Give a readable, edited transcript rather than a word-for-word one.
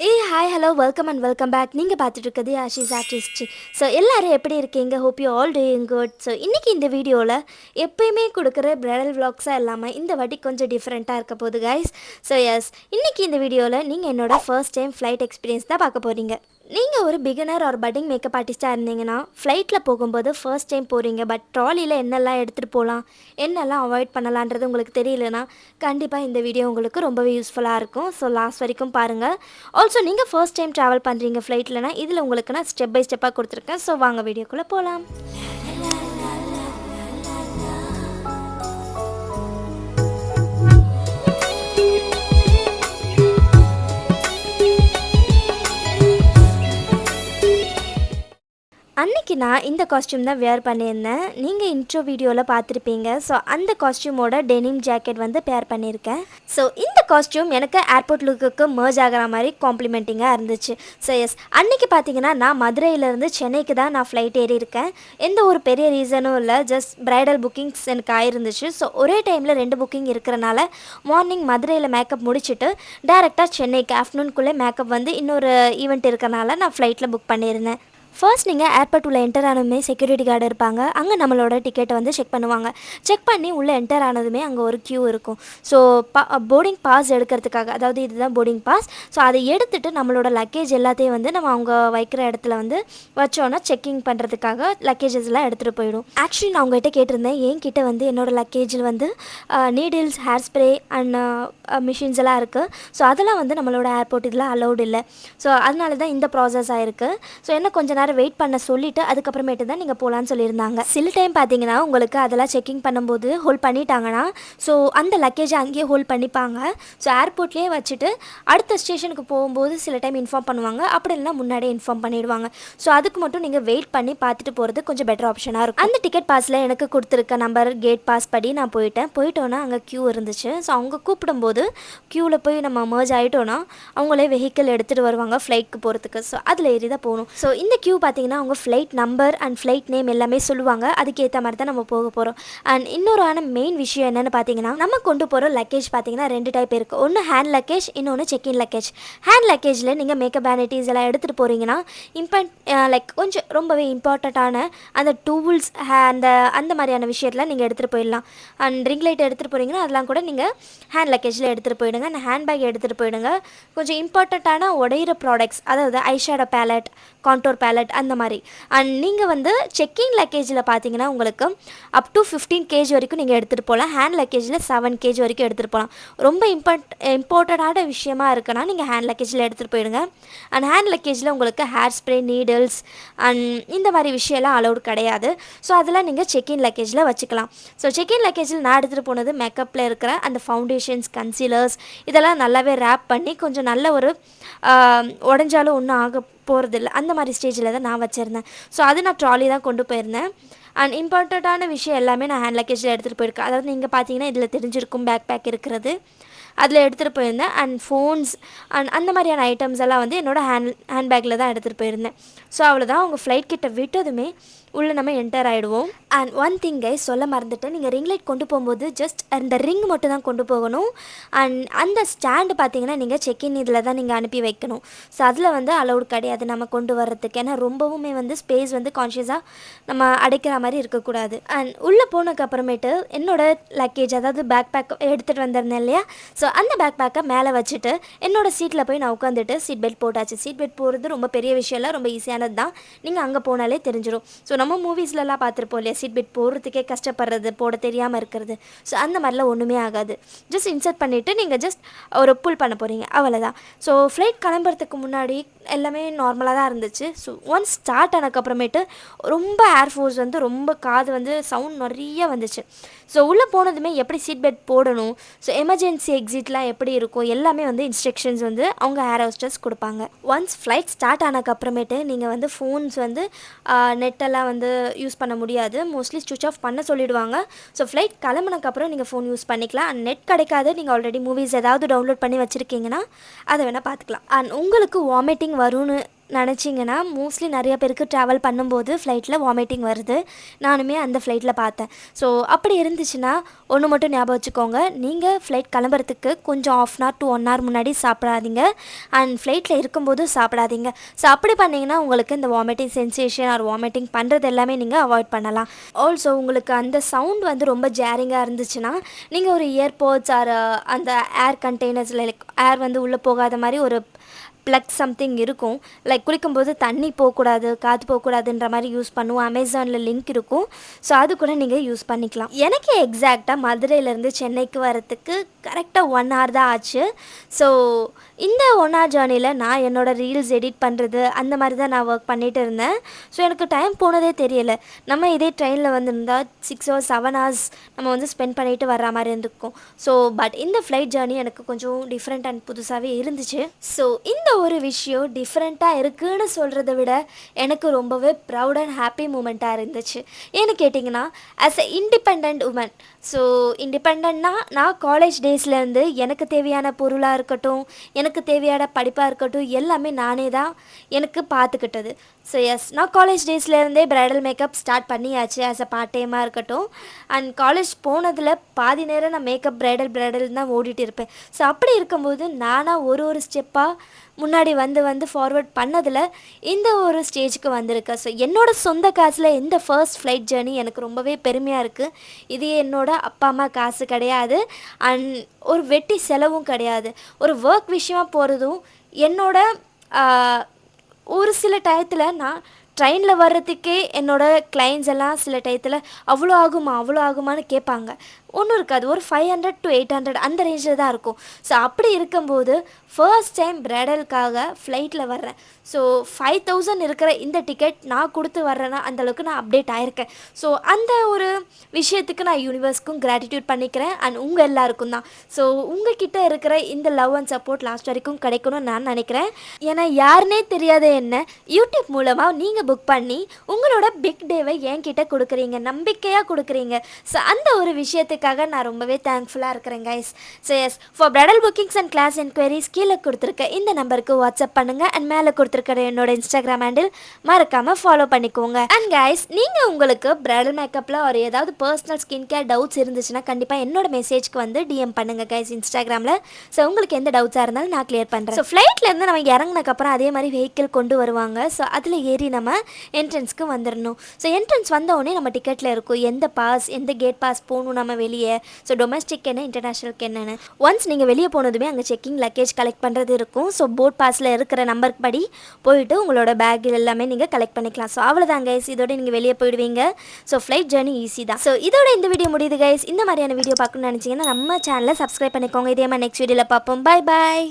Hi hello welcome and welcome back. நீங்கள் பார்த்துட்டு இருக்கிறது ஆஷிஸ் ஆர்டிஸ்ட். ஸோ எல்லோரும் எப்படி இருக்கீங்க? Hope you all doing good. So இன்றைக்கி இந்த வீடியோவில் எப்பயுமே கொடுக்குற பிரைடல் விளாக்ஸாக இல்லாமல் இந்த வாட்டி கொஞ்சம் டிஃப்ரெண்ட்டாக இருக்க போகுது கைஸ். ஸோ எஸ், இன்றைக்கி இந்த வீடியோவில் நீங்கள் என்னோட ஃபர்ஸ்ட் டைம் ஃப்ளைட் எக்ஸ்பீரியன்ஸ் தான் பார்க்க போகிறீங்க. நீங்கள் ஒரு பிகினர் ஒரு பட்டிங் மேக்கப் ஆர்டிஸ்ட்டாக இருந்தீங்கன்னா ஃப்ளைட்டில் போகும்போது ஃபர்ஸ்ட் டைம் போகிறீங்க, பட் ட்ராலியில் என்னெல்லாம் எடுத்துகிட்டு போகலாம், என்னெல்லாம் அவாய்ட் பண்ணலான்றது உங்களுக்கு தெரியலனா கண்டிப்பாக இந்த வீடியோ உங்களுக்கு ரொம்பவே யூஸ்ஃபுல்லாக இருக்கும். ஸோ லாஸ்ட் வரைக்கும் பாருங்கள். ஆல்சோ நீங்கள் ஃபர்ஸ்ட் டைம் ட்ராவல் பண்ணுறீங்க ஃப்ளைட்லனா இதில் உங்களுக்கு நான் ஸ்டெப் பை ஸ்டெப்பாக கொடுத்துருக்கேன். ஸோ வாங்க வீடியோக்குள்ளே போகலாம். அன்றைக்கி நான் இந்த காஸ்ட்யூம் தான் வேர் பண்ணியிருந்தேன். நீங்கள் இன்ட்ரோ வீடியோவில் பார்த்துருப்பீங்க. ஸோ அந்த காஸ்ட்யூமோட டெனிம் ஜாக்கெட் வந்து பேர் பண்ணியிருக்கேன். ஸோ இந்த காஸ்ட்யூம் எனக்கு ஏர்போர்ட் லுக்குக்கு மர்ஜ் ஆகிற மாதிரி காம்ப்ளிமெண்டிங்காக இருந்துச்சு. ஸோ எஸ், அன்றைக்கி பார்த்தீங்கன்னா நான் மதுரையிலேருந்து சென்னைக்கு தான் நான் ஃப்ளைட் ஏறி இருக்கேன். எந்த ஒரு பெரிய ரீசனும் இல்லை, ஜஸ்ட் ப்ரைடல் புக்கிங்ஸ் எனக்கு ஆயிருந்துச்சு. ஸோ ஒரே டைமில் 2 புக்கிங் இருக்கிறனால மார்னிங் மதுரையில் மேக்கப் முடிச்சுட்டு டேரெக்டாக சென்னைக்கு ஆஃப்டர்நூனுக்குள்ளே மேக்கப் வந்து இன்னொரு ஈவெண்ட் இருக்கிறனால நான் ஃப்ளைட்டில் புக் பண்ணியிருந்தேன். ஃபர்ஸ்ட் நீங்கள் ஏர்போர்ட் உள்ள என்டர் ஆனதுமே செக்யூரிட்டி கார்டு இருப்பாங்க. அங்கே நம்மளோட டிக்கெட்டை வந்து செக் பண்ணுவாங்க. செக் பண்ணி உள்ளே என்டர் ஆனதுமே அங்கே ஒரு க்யூ இருக்கும். ஸோ போர்டிங் பாஸ் எடுக்கிறதுக்காக, அதாவது இதுதான் போர்டிங் பாஸ். ஸோ அதை எடுத்துகிட்டு நம்மளோட லக்கேஜ் எல்லாத்தையும் வந்து நம்ம அவங்க வைக்கிற இடத்துல வந்து வச்சோன்னா செக்கிங் பண்ணுறதுக்காக லக்கேஜஸ்லாம் எடுத்துகிட்டு போயிடும். ஆக்சுவலி நான் உங்கள்கிட்ட கேட்டிருந்தேன், என்கிட்ட வந்து என்னோடய லக்கேஜில் வந்து needles, hair spray and machines எல்லாம் இருக்குது. ஸோ அதெல்லாம் வந்து நம்மளோட ஏர்போர்ட் இதில் அலௌட் இல்லை. ஸோ அதனால தான் இந்த ப்ராசஸ் ஆகிருக்கு. ஸோ என்ன கொஞ்சம் நேரம் வெயிட் பண்ண சொல்லிவிட்டு அதுக்கப்புறமேட்டு தான் நீங்கள் போகலான்னு சொல்லியிருந்தாங்க. சில டைம் பார்த்தீங்கன்னா உங்களுக்கு அதெல்லாம் செக்கிங் பண்ணும்போது ஹோல்ட் பண்ணிட்டாங்கன்னா ஸோ அந்த லக்கேஜை அங்கேயே ஹோல்ட் பண்ணிப்பாங்க. ஸோ ஏர்போர்ட்லேயே வச்சுட்டு அடுத்த ஸ்டேஷனுக்கு போகும்போது சில டைம் இன்ஃபார்ம் பண்ணுவாங்க, அப்படி இல்லைனா முன்னாடியே இன்ஃபார்ம் பண்ணிடுவாங்க. ஸோ அதுக்கு மட்டும் நீங்கள் வெயிட் பண்ணி பார்த்துட்டு போகிறது கொஞ்சம் பெட்டர் ஆப்ஷனாக இருக்கும். அந்த டிக்கெட் பாஸில் எனக்கு கொடுத்துருக்க நம்பர் கேட் பாஸ் படி நான் போயிட்டோன்னா அங்கே க்யூ இருந்துச்சு. ஸோ அவங்க கூப்பிடும்போது க்யூவில் போய் நம்ம மர்ஜ் ஆகிட்டோன்னா அவங்களே வெஹிக்கிள் எடுத்துகிட்டு வருவாங்க ஃப்ளைட்க்கு போகிறதுக்கு. ஸோ அதில் ஏறி தான் போகணும். ஸோ இந்த க்யூ பார்த்தீங்கன்னா அவங்க flight number and flight name எல்லாமே சொல்லுவாங்க. அதுக்கேற்ற மாதிரி தான் நம்ம போக போகிறோம். அண்ட் இன்னொரு மெயின் விஷயம் என்னென்னு பார்த்தீங்கன்னா, நம்ம கொண்டு போகிற லக்கேஜ் பார்த்தீங்கன்னா 2 டைப் இருக்குது. ஒன்று ஹேண்ட் லக்கேஜ், இன்னொன்று செக்இன் லக்கேஜ். ஹேண்ட் லக்கேஜில் நீங்கள் மேக்கப் வேனிட்டிஸ் எல்லாம் எடுத்துகிட்டு போகிறீங்கன்னா லைக் கொஞ்சம் ரொம்பவே இம்பார்ட்டண்ட்டான அந்த டூல்ஸ் அந்த மாதிரியான விஷயத்தில் நீங்கள் எடுத்துகிட்டு போயிடலாம். அண்ட் ரிங் லைட் எடுத்துகிட்டு போகிறீங்கன்னா அதெல்லாம் கூட நீங்கள் ஹேண்ட் லக்கேஜில் எடுத்துகிட்டு போயிடுங்க. அண்ட் ஹேண்ட் பேக் எடுத்துகிட்டு போயிடுங்க. கொஞ்சம் இம்பார்ட்டண்ட்டான உடையிற ப்ராடக்ட்ஸ், அதாவது ஐஷேடோ பேலட், கான்டோர் பேலட் அந்த மாதிரி. அண்ட் நீங்கள் வந்து செக்கிங் லக்கேஜில் பார்த்தீங்கன்னா உங்களுக்கு அப் டு 15 kg வரைக்கும் நீங்கள் எடுத்துகிட்டு போகலாம். ஹேண்ட் லக்கேஜில் 7 kg வரைக்கும் எடுத்துகிட்டு போகலாம். ரொம்ப இம்பார்ட்டண்டான விஷயமா இருக்குன்னா நீங்கள் ஹேண்ட் லக்கேஜில் எடுத்துகிட்டு போயிடுங்க. அண்ட் ஹேண்ட் லக்கேஜில் உங்களுக்கு ஹேர் ஸ்ப்ரே, நீடில்ஸ் அண்ட் இந்த மாதிரி விஷயம்லாம் அலௌட் கிடையாது. ஸோ அதெல்லாம் நீங்கள் செக்இன் லக்கேஜில் வச்சுக்கலாம். ஸோ செக்இன் லக்கேஜில் நான் எடுத்துகிட்டு போனது மேக்கப்பில் இருக்கிற அந்த ஃபவுண்டேஷன்ஸ், கன்சீலர்ஸ் இதெல்லாம் நல்லாவே ரேப் பண்ணி கொஞ்சம் நல்ல ஒரு உடஞ்சாலும் ஒன்றும் ஆக போகிறதில்ல அந்த மாதிரி ஸ்டேஜில் தான் நான் வச்சுருந்தேன். ஸோ அது நான் ட்ராலி தான் கொண்டு போயிருந்தேன். அண்ட் இம்பார்ட்டண்ட்டான விஷயம் எல்லாமே நான் ஹேண்ட் லக்கேஜில் எடுத்துகிட்டு போயிருக்கேன். அதாவது நீங்கள் பார்த்தீங்கன்னா இதில் தெரிஞ்சிருக்கும் பேக் பேக் இருக்கிறது அதில் எடுத்துகிட்டு போயிருந்தேன். அண்ட் ஃபோன்ஸ் அண்ட் அந்த மாதிரியான ஐட்டம்ஸ் எல்லாம் வந்து என்னோடய ஹேண்ட் பேக்கில் தான் எடுத்துகிட்டு போயிருந்தேன். ஸோ அவ்வளோதான். அவங்க ஃப்ளைட் கிட்ட விட்டதுமே உள்ளே நம்ம என்டர் ஆகிடுவோம். அண்ட் ஒன் திங் கைஸ் சொல்ல மறந்துட்டேன், நீங்கள் ரிங் லைட் கொண்டு போகும்போது ஜஸ்ட் அந்த ரிங் மட்டும் தான் கொண்டு போகணும். அண்ட் அந்த ஸ்டாண்டு பார்த்தீங்கன்னா நீங்கள் செக்இன் இதில் தான் நீங்கள் அனுப்பி வைக்கணும். ஸோ அதில் வந்து அலௌட் கிடையாது நம்ம கொண்டு வர்றதுக்கு. ஏன்னா ரொம்பவுமே வந்து ஸ்பேஸ் வந்து கான்ஷியஸாக நம்ம அடைக்கிற மாதிரி இருக்கக்கூடாது. அண்ட் உள்ளே போனதுக்கு அப்புறமேட்டு என்னோடய லக்கேஜ், அதாவது பேக் பேக் எடுத்துகிட்டு வந்திருந்தேன் இல்லையா, ஸோ அந்த பேக் பேக்கை மேலே வச்சுட்டு என்னோடய சீட்டில் போய் நான் உட்காந்துட்டு சீட் பெல்ட் போட்டாச்சு. சீட் பெல்ட் போடுறது ரொம்ப பெரிய விஷயம் இல்லை, ரொம்ப ஈஸியானது தான். நீங்கள் அங்கே போனாலே தெரிஞ்சிடும். ஸோ நம்ம மூவிஸ்லலாம் பார்த்துருப்போம் இல்லையா, சீட் பெல்ட் போடுறதுக்கே கஷ்டப்படுறது, போட தெரியாமல் இருக்கிறது. ஸோ அந்த மாதிரிலாம் ஒன்றுமே ஆகாது. ஜஸ்ட் இன்சர்ட் பண்ணிவிட்டு நீங்கள் ஜஸ்ட் ஒரு புல் பண்ண போகிறீங்க, அவ்வளோதான். ஸோ ஃப்ளைட் கிளம்புறதுக்கு முன்னாடி எல்லாமே நார்மலாக தான் இருந்துச்சு. ஸோ ஒன்ஸ் ஸ்டார்ட் ஆனதுக்கப்புறமேட்டு ரொம்ப ஏர்ஃபோர்ஸ் வந்து ரொம்ப காது வந்து சவுண்ட் நிறைய வந்துச்சு. ஸோ உள்ளே போனதுமே எப்படி சீட் பெல்ட் போடணும், ஸோ எமர்ஜென்சி எக்ஸிட்லாம் எப்படி இருக்கும் எல்லாமே வந்து இன்ஸ்ட்ரக்ஷன்ஸ் வந்து அவங்க ஏர் ஹோஸ்டர்ஸ் கொடுப்பாங்க. ஒன்ஸ் ஃப்ளைட் ஸ்டார்ட் ஆனதுக்கப்புறமேட்டு நீங்கள் வந்து ஃபோன்ஸ் வந்து நெட்டெல்லாம் வந்து யூஸ் பண்ண முடியாது. மோஸ்ட்லி ஸ்விட்ச் ஆஃப் பண்ண சொல்லிவிடுவாங்க. ஸோ ஃப்ளைட் கிளம்புனதுக்கப்புறம் நீங்கள் ஃபோன் யூஸ் பண்ணிக்கலாம். அண்ட் நெட் கிடைக்காது, நீங்கள் ஆல்ரெடி மூவிஸ் ஏதாவது டவுன்லோட் பண்ணி வச்சுருக்கீங்கன்னா அதை வேணால் பார்த்துக்கலாம். அண்ட் உங்களுக்கு வாமிட்டிங் வரும்னு நினச்சிங்கன்னா மோஸ்ட்லி நிறைய பேருக்கு ட்ராவல் பண்ணும்போது ஃப்ளைட்டில் வாமிட்டிங் வருது. நானுமே அந்த ஃப்ளைட்டில் பார்த்தேன். ஸோ அப்படி இருந்துச்சுன்னா ஒன்று மட்டும் ஞாபகம் வச்சுக்கோங்க, நீங்கள் ஃப்ளைட் கிளம்புறதுக்கு கொஞ்சம் 1/2 to 1 hour முன்னாடி சாப்பிடாதீங்க அண்ட் ஃப்ளைட்டில் இருக்கும்போது சாப்பிடாதீங்க. ஸோ அப்படி பண்ணிங்கன்னா உங்களுக்கு இந்த வாமிட்டிங் சென்சேஷன் ஆர் வாமிட்டிங் பண்ணுறது எல்லாமே நீங்கள் அவாய்ட் பண்ணலாம். ஆல்சோ உங்களுக்கு அந்த சவுண்ட் வந்து ரொம்ப ஜேரிங்காக இருந்துச்சுன்னா நீங்கள் ஒரு இயர்போட்ஸ் ஆர் அந்த ஏர் கண்டெய்னர்ஸில் லைக் ஏர் வந்து உள்ளே போகாத மாதிரி ஒரு ப்ளக் சம்திங் இருக்கும். லைக் குளிக்கும்போது தண்ணி போகக்கூடாது, காற்று போகக்கூடாதுன்ற மாதிரி யூஸ் பண்ணுவோம். அமேசானில் லிங்க் இருக்கும். ஸோ அது கூட நீங்கள் யூஸ் பண்ணிக்கலாம். எனக்கு எக்ஸாக்டாக மதுரையிலேருந்து சென்னைக்கு வரத்துக்கு கரெக்டாக 1 hour தான் ஆச்சு. ஸோ இந்த 1 hour ஜேர்னியில் நான் என்னோடய ரீல்ஸ் எடிட் பண்ணுறது அந்த மாதிரி தான் நான் ஒர்க் பண்ணிகிட்டு இருந்தேன். ஸோ எனக்கு டைம் போனதே தெரியலை. நம்ம இதே ட்ரெயினில் வந்துருந்தால் 6 hours 7 hours நம்ம வந்து ஸ்பெண்ட் பண்ணிவிட்டு வர்ற மாதிரி இருந்துக்கும். ஸோ பட் இந்த ஃப்ளைட் ஜேர்னி எனக்கு கொஞ்சம் டிஃப்ரெண்ட் அண்ட் புதுசாகவே இருந்துச்சு. ஸோ இந்த ஒரு விஷயம் டிஃப்ரெண்ட்டாக இருக்குதுன்னு சொல்கிறத விட எனக்கு ரொம்பவே ப்ரவுட் அண்ட் ஹாப்பி மூமெண்ட்டாக இருந்துச்சு. ஏன்னு கேட்டிங்கன்னா, as a independent woman, so இண்டிபெண்ட்னா நான் காலேஜ் டேஸ்லேருந்து எனக்கு தேவையான பொருளாக இருக்கட்டும், எனக்கு தேவையான படிப்பாக இருக்கட்டும், எல்லாமே நானே தான் எனக்கு பார்த்துக்கிட்டது. ஸோ எஸ், நான் காலேஜ் டேஸ்லேருந்தே ப்ரைடல் மேக்கப் ஸ்டார்ட் பண்ணியாச்சு ஆஸ் அ பார்ட் டைமாக இருக்கட்டும். அண்ட் காலேஜ் போனதில் பாதி நேரம் நான் மேக்கப் ப்ரைடல் தான் ஓடிட்டு இருப்பேன். ஸோ அப்படி இருக்கும்போது நானாக ஒரு ஸ்டெப்பாக முன்னாடி வந்து ஃபார்வர்ட் பண்ணதில் இந்த ஒரு ஸ்டேஜுக்கு வந்திருக்கேன். ஸோ என்னோடய சொந்த காசில் இந்த ஃபர்ஸ்ட் ஃப்ளைட் ஜேர்னி எனக்கு ரொம்பவே பெருமையாக இருக்குது. இது என்னோடய அப்பா அம்மா காசு கிடையாது அண்ட் ஒரு வெட்டி செலவும் கிடையாது. ஒரு ஒர்க் விஷயமாக போகிறதும் என்னோட ஒரு சில டயத்தில் நான் ட்ரெயினில் வர்றதுக்கே என்னோடய கிளைண்ட்ஸ் எல்லாம் சில டயத்தில் அவ்வளோ ஆகுமான்னு கேட்பாங்க. ஒன்றும் இருக்காது, ஒரு 500 to 800 அந்த ரேஞ்சில் தான் இருக்கும். ஸோ அப்படி இருக்கும்போது ஃபர்ஸ்ட் டைம் ப்ரைடலுக்காக ஃப்ளைட்டில் வர்றேன். ஸோ 5000 இருக்கிற இந்த டிக்கெட் நான் கொடுத்து வர்றேன்னா அந்தளவுக்கு நான் அப்டேட் ஆகிருக்கேன். ஸோ அந்த ஒரு விஷயத்துக்கு நான் யூனிவர்ஸ்க்கும் கிராட்டிடியூட் பண்ணிக்கிறேன் அண்ட் உங்கள் எல்லாருக்கும் தான். ஸோ உங்ககிட்ட இருக்கிற இந்த லவ் அண்ட் சப்போர்ட் லாஸ்ட் வரைக்கும் கிடைக்கணும்னு நான் நினைக்கிறேன். ஏன்னா யாருனே தெரியாத என்ன யூடியூப் மூலமாக நீங்கள் புக் பண்ணி உங்களோட பிக் டேவை என்கிட்ட கொடுக்குறீங்க, நம்பிக்கையாக கொடுக்குறீங்க. ஸோ அந்த ஒரு விஷயத்துக்கு நான் ரொம்பவே தேங்க்ஃபுல்லாக இருக்கிறேன் guys. So yes, for bridal bookings and class enquiries கீழே கொடுத்துருக்க இந்த நம்பருக்கு வாட்ஸ்அப் பண்ணுங்கள் அண்ட் மேலே கொடுத்துருக்கிற என்னோட இன்ஸ்டாகிராம் ஹேண்டில் மறக்காமல் ஃபாலோ பண்ணிக்கோங்க. அண்ட் கைஸ், நீங்கள் உங்களுக்கு பிரைடல் மேக்கப்பில் ஒரு ஏதாவது பர்சனல் ஸ்கின் கேர் டவுட்ஸ் இருந்துச்சுன்னா கண்டிப்பாக என்னோட மெசேஜ்க்கு வந்து டிஎம் பண்ணுங்கள் கைஸ் இன்ஸ்டாகிராமில். ஸோ உங்களுக்கு எந்த டவுட்ஸாக இருந்தாலும் நான் கிளியர் பண்ணுறேன். ஸோ ஃப்ளைட்லேருந்து நம்ம இறங்கினக்கப்புறம் அதே மாதிரி வெஹிக்கிள் கொண்டு வருவாங்க. ஸோ அதில் ஏறி நம்ம என்ட்ரன்ஸ்க்கு வந்துடணும். ஸோ என்ட்ரன்ஸ் வந்தவுடனே நம்ம டிக்கெட்டில் இருக்கும் எந்த பாஸ், எந்த கேட் பாஸ் போகணும் நம்ம வெளியே. ஸோ டொமஸ்டிக் என்ன, இன்டர்நேஷ்னலுக்கு என்னென்னு. ஒன்ஸ் நீங்கள் வெளியே போனதுமே அங்கே செக்கிங் லக்கேஜ் கலெக்ட் பண்ணுறது இருக்கும். ஸோ போட் பாஸில் இருக்கிற நம்பருக்கு படி போயிட்டு உங்களோட பேக் எல்லாமே நீங்கள் கலெக்ட் பண்ணிக்கலாம். ஸோ அவ்வளோதான் கைஸ், இதோட நீங்கள் வெளியே போயிடுவீங்க. ஸோ ஃப்ளைட் ஜேர்னி ஈஸி தான். ஸோ இதோட இந்த வீடியோ முடியுது கைஸ். இந்த மாதிரியான வீடியோ பார்க்கணும்னு நினச்சிங்கன்னா நம்ம சேனலை சப்ஸ்கிரைப் பண்ணிக்கோங்க. இதே மாதிரி நெக்ஸ்ட் வீடியோவில் பார்ப்போம். Bye bye.